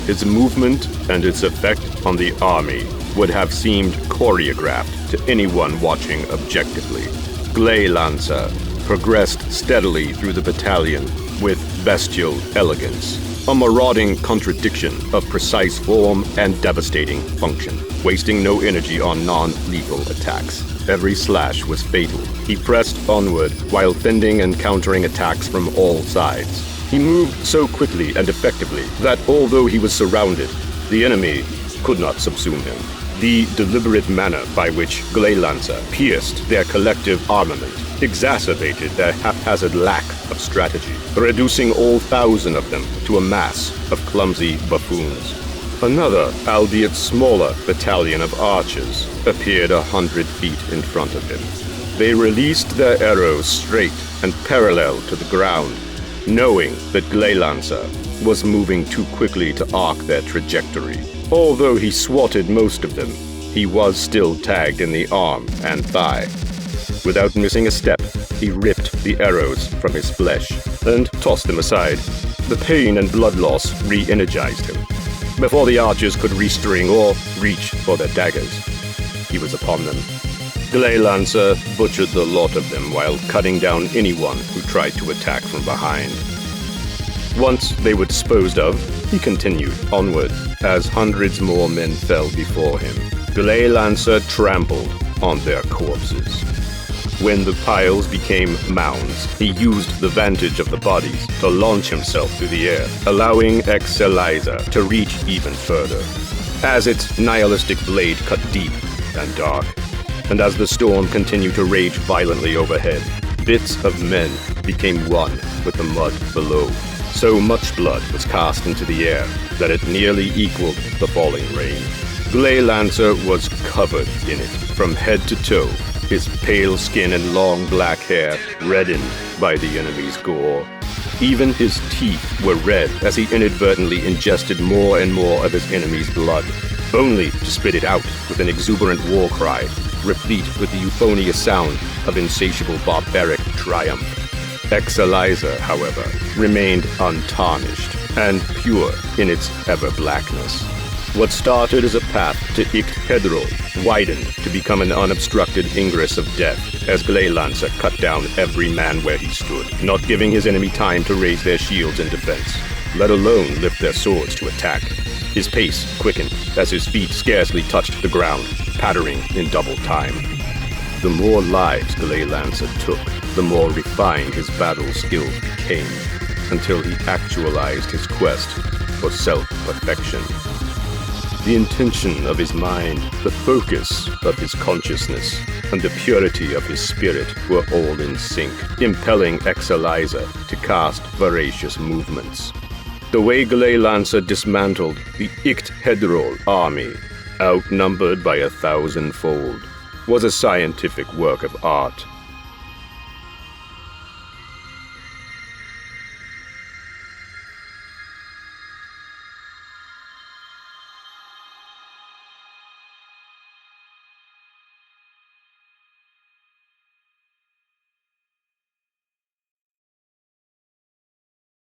His movement and its effect on the army would have seemed choreographed to anyone watching objectively. XLZABK001 progressed steadily through the battalion with bestial elegance, a marauding contradiction of precise form and devastating function, wasting no energy on non-lethal attacks. Every slash was fatal. He pressed onward while fending and countering attacks from all sides. He moved so quickly and effectively that although he was surrounded, the enemy could not subsume him. The deliberate manner by which XLZABK001 pierced their collective armament exacerbated their haphazard lack of strategy, reducing all 1,000 of them to a mass of clumsy buffoons. Another, albeit smaller, battalion of archers appeared 100 feet in front of him. They released their arrows straight and parallel to the ground, knowing that XLZABK001 was moving too quickly to arc their trajectory. Although he swatted most of them, he was still tagged in the arm and thigh. Without missing a step, he ripped the arrows from his flesh and tossed them aside. The pain and blood loss re-energized him. Before the archers could restring or reach for their daggers, he was upon them. XLZABK001 butchered the lot of them while cutting down anyone who tried to attack from behind. Once they were disposed of, he continued onward as hundreds more men fell before him. XLZABK001 trampled on their corpses. When the piles became mounds, he used the vantage of the bodies to launch himself through the air, allowing XLZABK001 to reach even further. As its nihilistic blade cut deep and dark, and as the storm continued to rage violently overhead, bits of men became one with the mud below. So much blood was cast into the air that it nearly equaled the falling rain. XLZABK001 was covered in it from head to toe, his pale skin and long black hair reddened by the enemy's gore. Even his teeth were red as he inadvertently ingested more and more of his enemy's blood, only to spit it out with an exuberant war cry, replete with the euphonious sound of insatiable barbaric triumph. XLZABK001, however, remained untarnished and pure in its ever-blackness. What started as a path to XLZABK001 widened to become an unobstructed ingress of death as XLZABK001 cut down every man where he stood, not giving his enemy time to raise their shields in defense, let alone lift their swords to attack. His pace quickened as his feet scarcely touched the ground, pattering in double time. The more lives XLZABK001 took, the more refined his battle skills became, until he actualized his quest for self-perfection. The intention of his mind, the focus of his consciousness, and the purity of his spirit were all in sync, impelling XLZABK001 to cast voracious movements. The way XLZABK001 dismantled the XLZABK001 army, outnumbered by 1,000-fold, was a scientific work of art.